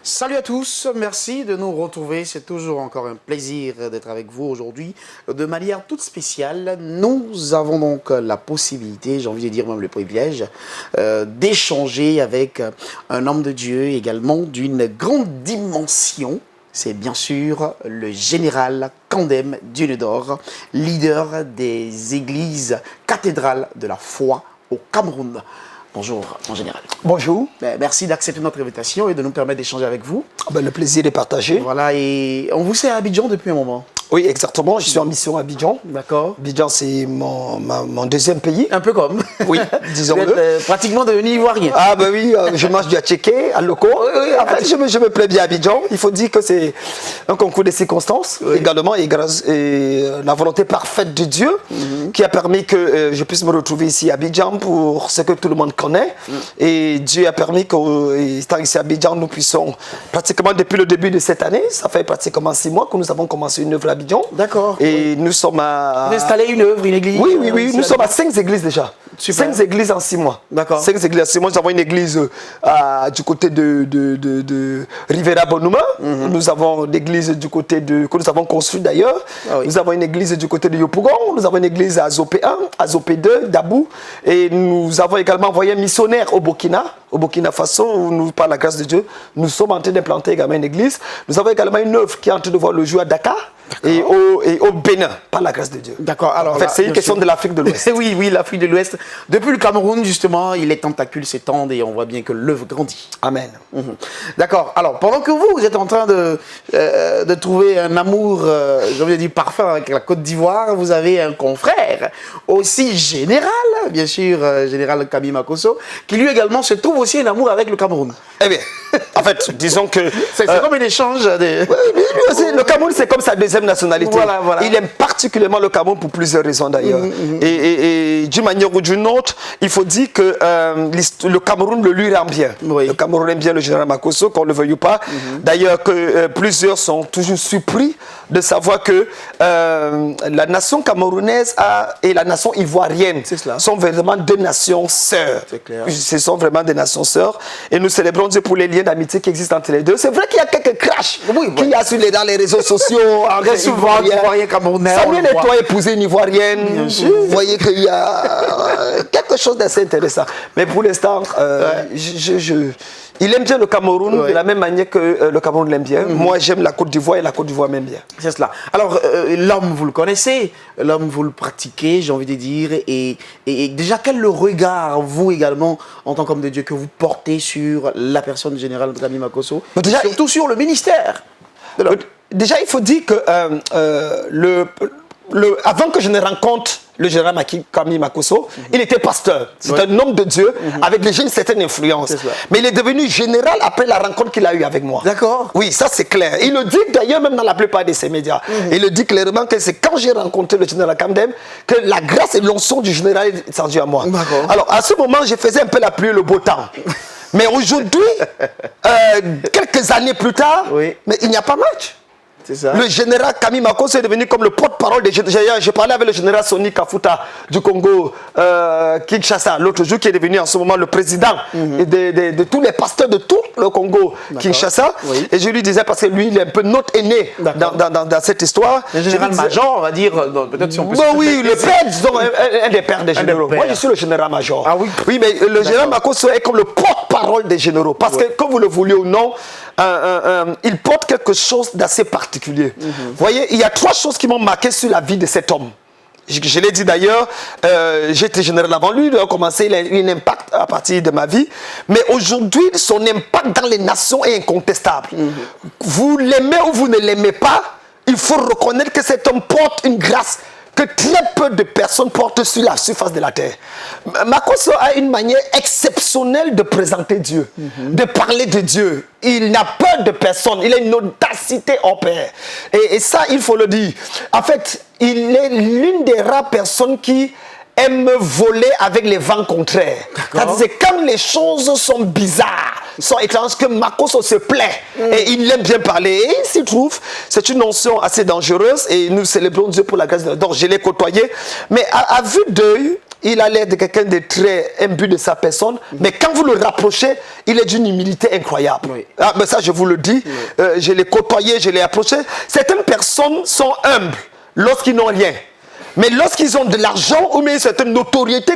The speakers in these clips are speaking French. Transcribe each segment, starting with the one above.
Salut à tous, merci de nous retrouver. C'est toujours encore un plaisir d'être avec vous aujourd'hui de manière toute spéciale. Nous avons donc la possibilité, j'ai envie de dire même le privilège, d'échanger avec un homme de Dieu également d'une grande dimension. C'est bien sûr le général Kandem Dieunedor, leader des églises cathédrales de la foi au Cameroun. Bonjour, mon général. Bonjour. Merci d'accepter notre invitation et de nous permettre d'échanger avec vous. Le plaisir est partagé. Voilà, et on vous sait à Abidjan depuis un moment. Oui, exactement. Je suis en mission à Abidjan. D'accord. Abidjan, c'est mon deuxième pays. Un peu comme. Oui, disons-le. Vous êtes pratiquement devenu ivoirien. Ah ben oui, je mange du attiéké, à loco. En fait, je me plais bien à Abidjan. Il faut dire que c'est un concours de circonstances également et grâce la volonté parfaite de Dieu qui a permis que je puisse me retrouver ici à Abidjan pour ce que tout le monde connaît. Et Dieu a permis qu'étant ici à Abidjan, nous puissions pratiquement depuis le début de cette année, ça fait pratiquement 6 mois que nous avons commencé une œuvre à Abidjan. D'accord. Et nous sommes à... Vous installez une œuvre, une église? Oui. Nous sommes à 5 églises déjà. Super. 5 églises en 6 mois. D'accord. 5 églises en 6 mois. Nous avons une église du côté de Rivera Bonuma. Nous avons l'église du côté que nous avons construite d'ailleurs. Ah, oui. Nous avons une église du côté de Yopougon. Nous avons une église à Zopé 1, à Zopé 2, Dabou. Et nous avons également envoyé un missionnaire au Burkina Faso, où nous, par la grâce de Dieu, nous sommes en train d'implanter également une église. Nous avons également une œuvre qui est en train de voir le jour à Dakar. Et au Bénin, par la grâce de Dieu. D'accord. Alors, en fait, c'est une question de l'Afrique de l'Ouest. Oui, l'Afrique de l'Ouest. Depuis le Cameroun, justement, les tentacules s'étendent et on voit bien que l'œuvre grandit. Amen. D'accord. Alors, pendant que vous êtes en train de trouver un amour, j'ai envie de dire parfait avec la Côte d'Ivoire, vous avez un confrère, aussi général, bien sûr, général Kami Makosso, qui lui également se trouve aussi un amour avec le Cameroun. Eh bien, en fait, disons que... c'est comme un échange de... Oui, le Cameroun, c'est comme sa deuxième nationalité. Voilà. Il aime particulièrement le Cameroun pour plusieurs raisons d'ailleurs. Et d'une manière ou d'une autre, il faut dire que le Cameroun le lui rend bien. Oui. Le Cameroun aime bien le général Makosso, qu'on ne le veuille ou pas. D'ailleurs, que plusieurs sont toujours surpris de savoir que la nation camerounaise et la nation ivoirienne sont vraiment deux nations sœurs. Ce sont vraiment des nations sœurs. Et nous célébrons Dieu pour les liens d'amitié qui existent entre les deux. C'est vrai qu'il y a quelques crashs qu'il y a dans les réseaux sociaux. Très souvent, Ivoirien camerounais. Samuel et toi épouser une Ivoirienne. Vous voyez qu'il y a quelque chose d'assez intéressant. Mais pour l'instant, il aime bien le Cameroun de la même manière que le Cameroun l'aime bien. Moi, j'aime la Côte d'Ivoire et la Côte d'Ivoire m'aime bien. C'est cela. Alors, l'homme, vous le connaissez, l'homme, vous le pratiquez, j'ai envie de dire. Et déjà, quel est le regard, vous également, en tant qu'homme de Dieu, que vous portez sur la personne du général Kami Makosso, surtout sur le ministère de l'homme? Déjà, il faut dire que avant que je ne rencontre le général Kami Makosso, il était pasteur. C'est un homme de Dieu avec déjà une certaine influence. Mais il est devenu général après la rencontre qu'il a eue avec moi. D'accord. Oui, ça c'est clair. Il le dit d'ailleurs même dans la plupart de ses médias. Il le dit clairement que c'est quand j'ai rencontré le général Kandem que la grâce et l'onction du général est descendue à moi. Alors à ce moment, je faisais un peu la pluie et le beau temps. Mais aujourd'hui, quelques années plus tard, mais il n'y a pas match. Le général Kami Makosso est devenu comme le porte-parole des généraux. J'ai parlé avec le général Soni Kafuta du Congo, Kinshasa, l'autre jour, qui est devenu en ce moment le président de tous les pasteurs de tout le Congo, Kinshasa. Et je lui disais, parce que lui, il est un peu notre aîné dans cette histoire. Le général-major, on va dire, peut-être si on peut... oui, le père, disons, un des pères des généraux. Moi, je suis le général-major. Ah oui? Oui, mais le général Makosso est comme le porte-parole des généraux. Parce que, comme vous le vouliez ou non, il porte quelque chose d'assez particulier. Vous voyez, il y a 3 choses qui m'ont marqué sur la vie de cet homme. Je l'ai dit d'ailleurs, j'étais général avant lui, il a commencé, il a eu un impact à partir de ma vie. Mais aujourd'hui, son impact dans les nations est incontestable. Vous l'aimez ou vous ne l'aimez pas, il faut reconnaître que cet homme porte une grâce que très peu de personnes portent sur la surface de la terre. Makosso a une manière exceptionnelle de présenter Dieu, de parler de Dieu. Il n'a peur de personne, il a une audacité hors pair. Et ça, il faut le dire. En fait, il est l'une des rares personnes qui aime voler avec les vents contraires. C'est quand les choses sont bizarres, sont étranges, que Makosso se plaît. Et il aime bien parler. Et il s'y trouve, c'est une notion assez dangereuse. Et nous célébrons Dieu pour la grâce de Dieu. Donc je l'ai côtoyé. Mais à vue d'œil, il a l'air de quelqu'un de très imbu de sa personne, mais quand vous le rapprochez, il est d'une humilité incroyable. Oui. Ah, mais ça, je vous le dis, je l'ai côtoyé, je l'ai approché. Certaines personnes sont humbles lorsqu'ils n'ont rien. Mais lorsqu'ils ont de l'argent ou une certaine notoriété,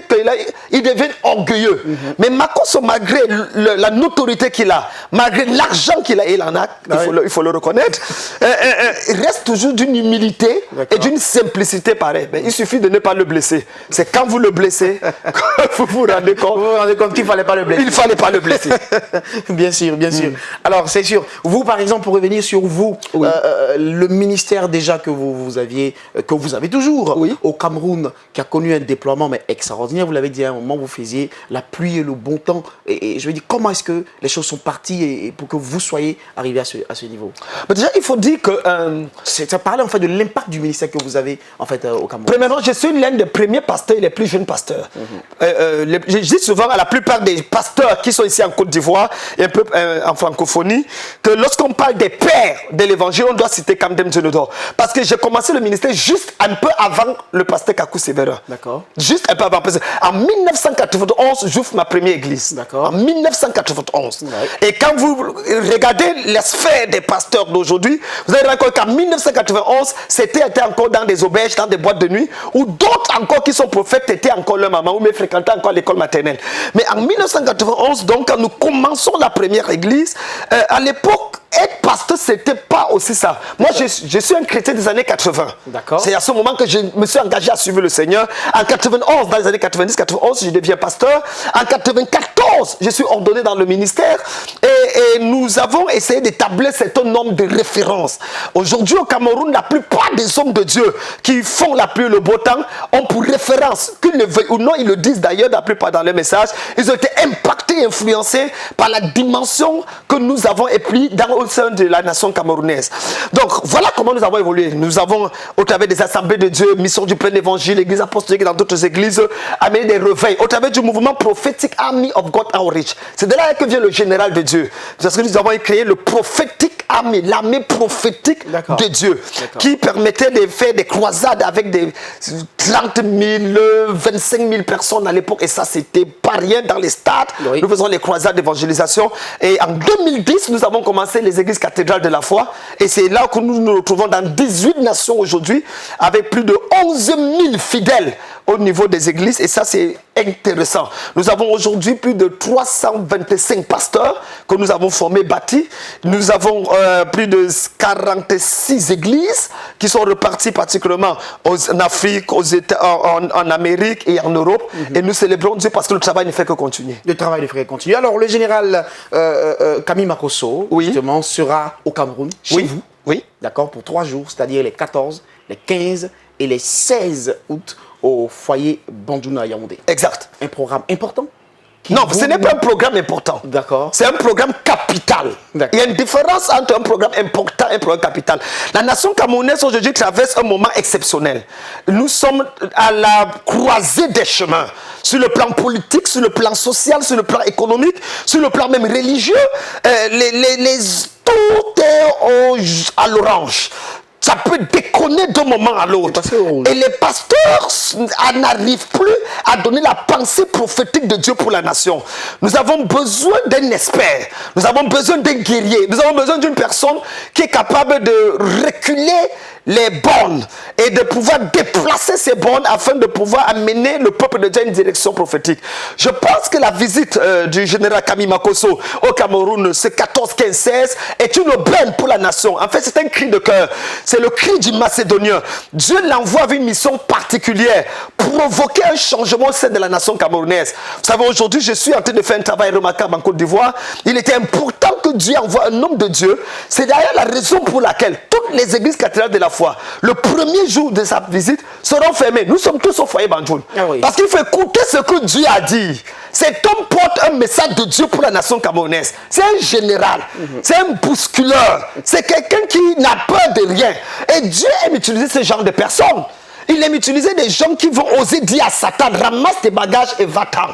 ils deviennent orgueilleux. Mais Makosso, malgré la notoriété qu'il a, malgré l'argent qu'il a, il en a, il faut le reconnaître, il reste toujours d'une humilité et d'une simplicité pareille. Mais il suffit de ne pas le blesser. C'est quand vous le blessez que vous vous rendez compte. Vous vous rendez compte qu'il ne fallait pas le blesser. Il ne fallait pas le blesser. Bien sûr, bien sûr. Alors, c'est sûr. Vous, par exemple, pour revenir sur vous, le ministère déjà que vous aviez, que vous avez toujours au Cameroun, qui a connu un déploiement mais extraordinaire, vous l'avez dit à un moment, vous faisiez la pluie et le bon temps. Et je veux dire, comment est-ce que les choses sont parties et pour que vous soyez arrivé à ce niveau? Mais déjà, il faut dire que... ça parlait en fait de l'impact du ministère que vous avez en fait au Cameroun. Premièrement, je suis l'un des premiers pasteurs et les plus jeunes pasteurs. Je dis souvent à la plupart des pasteurs qui sont ici en Côte d'Ivoire et un peu en francophonie que lorsqu'on parle des pères de l'évangile, on doit citer Kamdem Djenodor. Parce que j'ai commencé le ministère juste un peu avant le pasteur Kakou Sévérin. D'accord. Juste un peu avant. En 1991, j'ouvre ma première église. D'accord. En 1991. Ouais. Et quand vous regardez la sphère des pasteurs d'aujourd'hui, vous allez voir qu'en 1991, c'était encore dans des auberges, dans des boîtes de nuit, où d'autres encore qui sont prophètes étaient encore leur maman ou même fréquentaient encore l'école maternelle. Mais en 1991, donc, quand nous commençons la première église, à l'époque, être pasteur, c'était pas aussi ça. Moi, je suis un chrétien des années 80. D'accord. C'est à ce moment que je me suis engagé à suivre le Seigneur. En 91, dans les années 90-91, je deviens pasteur. En 94, je suis ordonné dans le ministère. Et nous avons essayé d'établir certain nombre de références. Aujourd'hui, au Cameroun, la plupart des hommes de Dieu qui font la pluie et le beau temps ont pour référence, qu'ils le veuillent ou non, ils le disent d'ailleurs, la plupart dans les messages, ils ont été impactés, influencés par la dimension que nous avons épris au sein de la nation camerounaise. Donc, voilà comment nous avons évolué. Nous avons, au travers des assemblées de Dieu, mission du plein évangile, l'église apostolique et dans d'autres églises, amené des réveils. Au travers du mouvement prophétique Army of God Outreach. C'est de là que vient le général de Dieu. Parce que nous avons créé le prophétique Army, l'armée prophétique de Dieu, qui permettait de faire des croisades avec des 30 000, 25 000 personnes à l'époque. Et ça, c'était pas rien dans les stades. Nous faisons les croisades d'évangélisation. Et en 2010, nous avons commencé les églises cathédrales de la foi. Et c'est là que nous nous retrouvons dans 18 nations aujourd'hui, avec plus de 11 000 fidèles au niveau des églises. Et ça, c'est intéressant. Nous avons aujourd'hui plus de 325 pasteurs que nous avons formés, bâtis. Nous avons plus de 46 églises qui sont reparties particulièrement en Afrique, en Amérique et en Europe. Et nous célébrons Dieu parce que le travail ne fait que continuer. Le travail ne fait que continuer. Alors, le général Camille Makosso, justement, sera au Cameroun, chez vous. Oui. D'accord, pour 3 jours, c'est-à-dire les 14, les 15 et les 16 août au foyer Bandouna à Yaoundé. Exact. Un programme important? Non, ce n'est pas un programme important. D'accord. C'est un programme capital. Il y a une différence entre un programme important et un programme capital. La nation camerounaise aujourd'hui traverse un moment exceptionnel. Nous sommes à la croisée des chemins. Sur le plan politique, sur le plan social, sur le plan économique, sur le plan même religieux. Tout est à l'orange. Ça peut déconner d'un moment à l'autre. Et les pasteurs n'arrivent plus à donner la pensée prophétique de Dieu pour la nation. Nous avons besoin d'un expert. Nous avons besoin d'un guerrier. Nous avons besoin d'une personne qui est capable de reculer les bornes et de pouvoir déplacer ces bornes afin de pouvoir amener le peuple de Dieu à une direction prophétique. Je pense que la visite du général Camille Makosso au Cameroun ce 14, 15, 16 est une aubaine pour la nation. En fait, c'est un cri de cœur. C'est le cri du Macédonien. Dieu l'envoie avec une mission particulière, provoquer un changement au sein de la nation camerounaise. Vous savez, aujourd'hui, je suis en train de faire un travail remarquable en Côte d'Ivoire. Il était important que Dieu envoie un homme de Dieu. C'est d'ailleurs la raison pour laquelle toutes les églises cathédrales de la foi, le premier jour de sa visite, seront fermées. Nous sommes tous au foyer Banjoul. Parce qu'il faut écouter ce que Dieu a dit. Cet homme porte un message de Dieu pour la nation camerounaise. C'est un général. C'est un bousculeur. C'est quelqu'un qui n'a peur de rien. Et Dieu aime utiliser ce genre de personnes. Il aime utiliser des gens qui vont oser dire à Satan, ramasse tes bagages et va-t'en.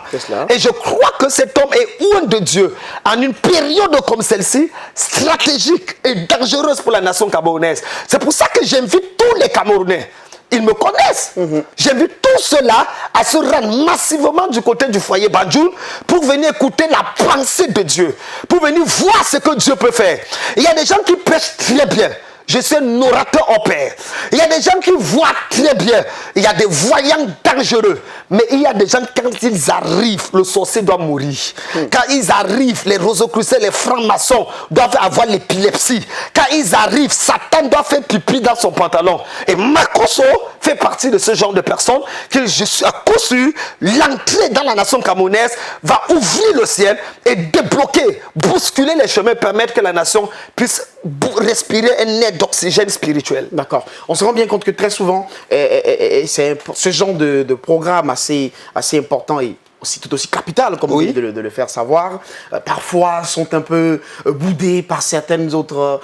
Et je crois que cet homme est oint de Dieu en une période comme celle-ci, stratégique et dangereuse pour la nation camerounaise. C'est pour ça que j'invite tous les Camerounais ils me connaissent. J'invite tous ceux-là à se rendre massivement du côté du foyer Banjoul pour venir écouter la pensée de Dieu, pour venir voir ce que Dieu peut faire. Il y a des gens qui prêchent très bien. Je suis un orateur au père. Il y a des gens qui voient très bien. Il y a des voyants dangereux. Mais il y a des gens, quand ils arrivent, le sorcier doit mourir. Quand ils arrivent, les rosicruciens, les francs-maçons doivent avoir l'épilepsie. Quand ils arrivent, Satan doit faire pipi dans son pantalon. Et Makosso fait partie de ce genre de personnes que je suis à coup sûr, l'entrée dans la nation camerounaise va ouvrir le ciel et débloquer, bousculer les chemins, permettre que la nation puisse respirer un air d'oxygène spirituel. D'accord. On se rend bien compte que très souvent, c'est ce genre de programme assez important et aussi, tout aussi capital, comme vous dites, de le faire savoir, parfois sont un peu boudés par certaines autres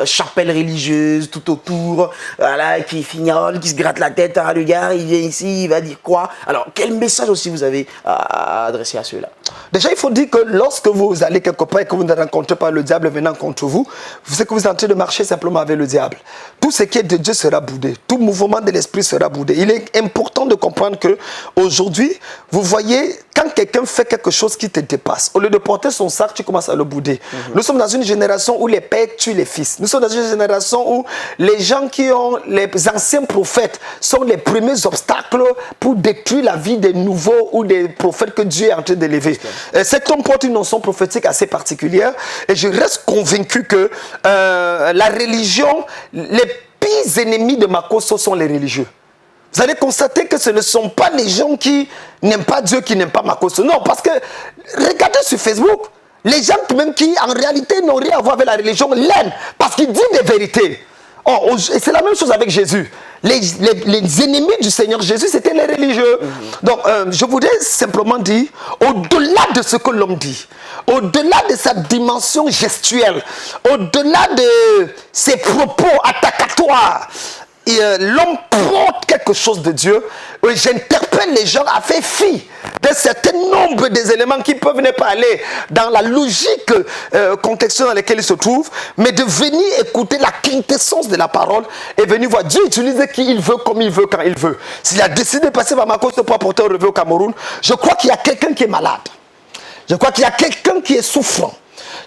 chapelles religieuses tout autour, voilà, qui fignolent, qui se grattent la tête. Ah, le gars, il vient ici, il va dire quoi? Alors, quel message aussi vous avez à adresser à ceux-là? Déjà, il faut dire que lorsque vous allez quelque part et que vous ne rencontrez pas le diable venant contre vous, c'est que vous êtes en train de marcher simplement avec le diable. Tout ce qui est de Dieu sera boudé. Tout mouvement de l'esprit sera boudé. Il est important de comprendre que aujourd'hui, vous voyez, quand quelqu'un fait quelque chose qui te dépasse, au lieu de porter son sac, tu commences à le bouder. Nous sommes dans une génération où les pères tuent les fils. Nous sommes dans une génération où les gens qui ont les anciens prophètes sont les premiers obstacles pour détruire la vie des nouveaux ou des prophètes que Dieu est en train d'élever. Cet homme porte une notion prophétique assez particulière et je reste convaincu que la religion, les pires ennemis de Makosso sont les religieux. Vous allez constater que ce ne sont pas les gens qui n'aiment pas Dieu, qui n'aiment pas Makosso. Non, parce que regardez sur Facebook, les gens même qui en réalité n'ont rien à voir avec la religion l'aiment parce qu'ils disent des vérités. Oh, et c'est la même chose avec Jésus. Les ennemis du Seigneur Jésus, c'était les religieux. Donc, je voudrais simplement dire, au-delà de ce que l'homme dit, au-delà de sa dimension gestuelle, au-delà de ses propos attacatoires, l'homme porte quelque chose de Dieu. J'interpelle les gens à faire fi d'un certain nombre des éléments qui peuvent ne pas aller dans la logique contextuelle dans laquelle ils se trouvent, mais de venir écouter la quintessence de la parole et venir voir Dieu utiliser qui il veut, comme il veut, quand il veut. S'il a décidé de passer par Makosso pour apporter un relevé au Cameroun, je crois qu'il y a quelqu'un qui est malade. Je crois qu'il y a quelqu'un qui est souffrant.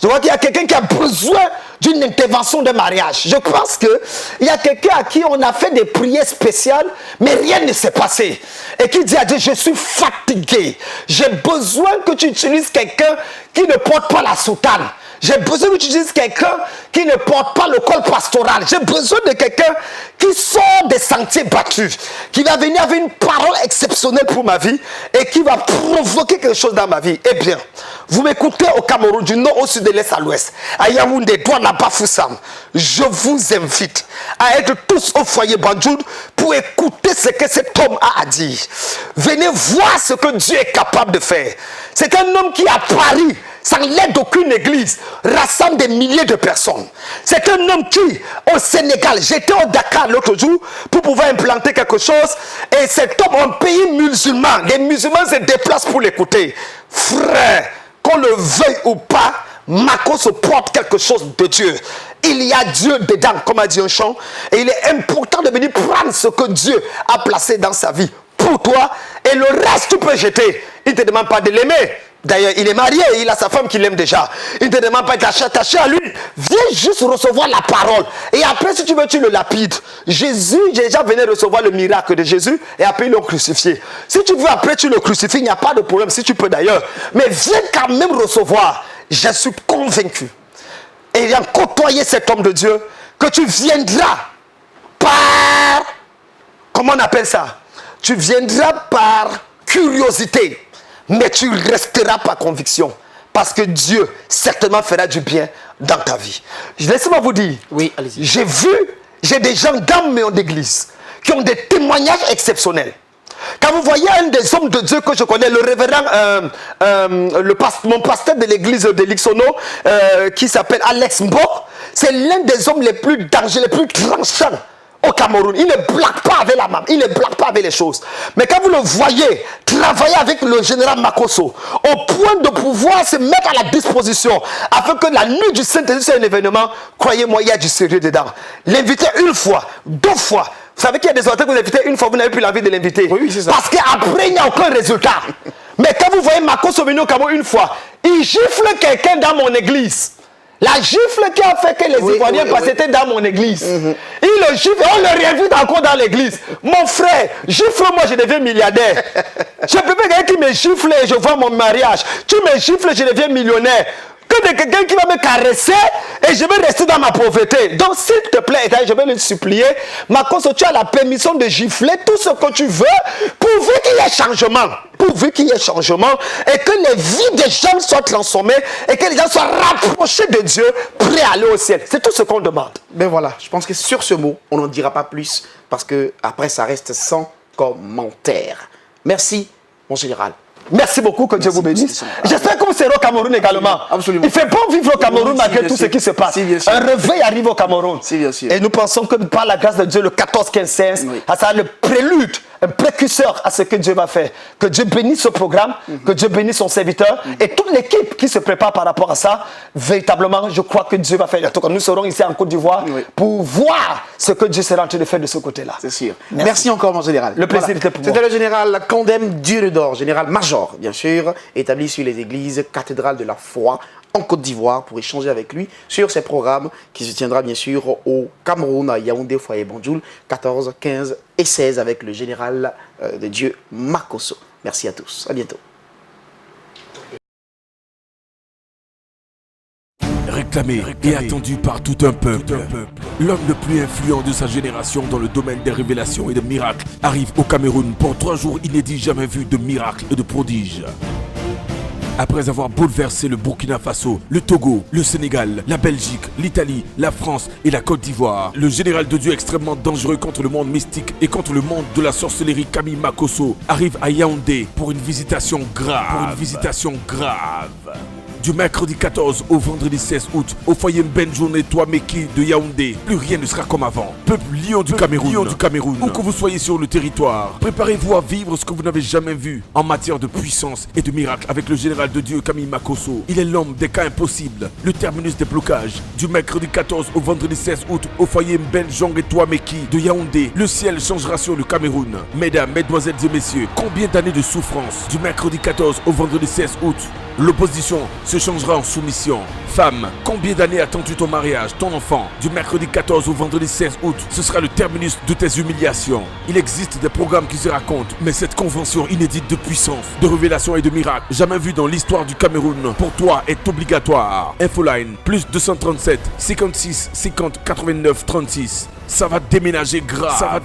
Je crois qu'il y a quelqu'un qui a besoin d'une intervention de mariage. Je pense qu'il y a quelqu'un à qui on a fait des prières spéciales, mais rien ne s'est passé. Et qui dit à Dieu, je suis fatigué. J'ai besoin que tu utilises quelqu'un qui ne porte pas la soutane. J'ai besoin que tu utilises quelqu'un qui ne porte pas le col pastoral. J'ai besoin de quelqu'un qui sort des sentiers battus, qui va venir avec une parole exceptionnelle pour ma vie et qui va provoquer quelque chose dans ma vie. Eh bien, vous m'écoutez au Cameroun, du nord au sud, de l'est à l'ouest, à Yaoundé, Douala, Bafoussam. Je vous invite à être tous au foyer Banjoul pour écouter ce que cet homme a à dire. Venez voir ce que Dieu est capable de faire. C'est un homme qui à Paris, sans l'aide d'aucune église, rassemble des milliers de personnes. C'est un homme qui, au Sénégal, j'étais au Dakar l'autre jour pour pouvoir implanter quelque chose, et cet homme, un pays musulman, les musulmans se déplacent pour l'écouter. Frère, qu'on le veuille ou pas, Makosso porte quelque chose de Dieu. Il y a Dieu dedans, comme a dit un chant, et il est important de venir prendre ce que Dieu a placé dans sa vie pour toi, et le reste tu peux jeter. Il ne te demande pas de l'aimer. D'ailleurs, il est marié et il a sa femme qui l'aime déjà. Il ne te demande pas d'être attaché à lui. Viens juste recevoir la parole. Et après, si tu veux, tu le lapides. Jésus, déjà, venait recevoir le miracle de Jésus et après, ils l'ont crucifié. Si tu veux, après, tu le crucifies. Il n'y a pas de problème, si tu peux d'ailleurs. Mais viens quand même recevoir. Je suis convaincu, ayant côtoyé cet homme de Dieu, que tu viendras par... Comment on appelle ça? Tu viendras par curiosité. Mais tu resteras par conviction. Parce que Dieu certainement fera du bien dans ta vie. Laissez-moi vous dire. Oui, allez-y. J'ai des gens dans mon église qui ont des témoignages exceptionnels. Quand vous voyez un des hommes de Dieu que je connais, le révérend, mon pasteur de l'église de Lixono, qui s'appelle Alex Mbok, c'est l'un des hommes les plus dangereux, les plus tranchants au Cameroun. Il ne blague pas avec la main, il ne blague pas avec les choses. Mais quand vous le voyez travailler avec le général Makosso, au point de pouvoir se mettre à la disposition, afin que la nuit du Saint-Esprit soit un événement, croyez-moi, il y a du sérieux dedans. L'inviter une fois, deux fois, Vous savez qu'il y a des auteurs que vous invitez une fois, vous n'avez plus l'envie de l'inviter. Oui, c'est ça. Parce qu'après, il n'y a aucun résultat. Mais quand vous voyez Makosso venu au Cameroun une fois, il gifle quelqu'un dans mon église. La gifle qui a fait que les Ivoiriens passaient étaient dans mon église. Il le gifle et on le réinvite encore dans l'église. Mon frère, gifle-moi, je deviens milliardaire. Je préfère quelqu'un qui me gifle et je vois mon mariage. Tu me gifles, je deviens millionnaire. Que de quelqu'un qui va me caresser et je vais rester dans ma pauvreté. Donc, s'il te plaît, je vais le supplier. Makosso, tu as la permission de gifler tout ce que tu veux, pourvu qu'il y ait changement. Pourvu qu'il y ait changement et que les vies des gens soient transformées et que les gens soient rapprochés de Dieu, prêts à aller au ciel. C'est tout ce qu'on demande. Ben voilà, je pense que sur ce mot, on n'en dira pas plus parce que après ça reste sans commentaire. Merci, mon général. Merci beaucoup, que Dieu vous bénisse. J'espère que vous serez au Cameroun également. Absolument. Il fait bon vivre au Cameroun malgré tout ce qui se passe. Si, bien sûr. Un réveil arrive au Cameroun. Si, bien sûr. Et nous pensons que par la grâce de Dieu, le 14-15-16, ça sera le prélude, un précurseur à ce que Dieu va faire. Que Dieu bénisse ce programme, que Dieu bénisse son serviteur et toute l'équipe qui se prépare par rapport à ça. Véritablement, je crois que Dieu va faire. En tout cas, nous serons ici en Côte d'Ivoire pour voir ce que Dieu sera en train de faire de ce côté-là. C'est sûr. Merci encore, mon général. Le plaisir était pour moi. C'était le général Condem Dieu-le-Dor, général major, bien sûr, établi sur les églises cathédrales de la foi en Côte d'Ivoire pour échanger avec lui sur ces programmes qui se tiendra bien sûr au Cameroun, à Yaoundé, Foyer Banjul, 14, 15 et 16 avec le général de Dieu Makosso. Merci à tous. À bientôt. Réclamé et attendu par tout un peuple. L'homme le plus influent de sa génération dans le domaine des révélations et des miracles arrive au Cameroun pour 3 jours inédits jamais vus de miracles et de prodiges. Après avoir bouleversé le Burkina Faso, le Togo, le Sénégal, la Belgique, l'Italie, la France et la Côte d'Ivoire, le général de Dieu extrêmement dangereux contre le monde mystique et contre le monde de la sorcellerie Camille Makosso arrive à Yaoundé pour une visitation grave. Du mercredi 14 au vendredi 16 août, au foyer Benjourné Touameki de Yaoundé, plus rien ne sera comme avant. Peuple lion du Cameroun, où que vous soyez sur le territoire, préparez-vous à vivre ce que vous n'avez jamais vu en matière de puissance et de miracles avec le général de Dieu Camille Makosso. Il est l'homme des cas impossibles, le terminus des blocages. Du mercredi 14 au vendredi 16 août, au foyer Benjourné Touameki de Yaoundé, le ciel changera sur le Cameroun. Mesdames, mesdemoiselles et messieurs, combien d'années de souffrance? Du mercredi 14 au vendredi 16 août, l'opposition se changera en soumission. Femme, combien d'années attends-tu ton mariage, ton enfant? Du mercredi 14 au vendredi 16 août, ce sera le terminus de tes humiliations. Il existe des programmes qui se racontent, mais cette convention inédite de puissance, de révélation et de miracles, jamais vue dans l'histoire du Cameroun, pour toi est obligatoire. Infoline, plus 237 56 50 89 36. Ça va déménager grave.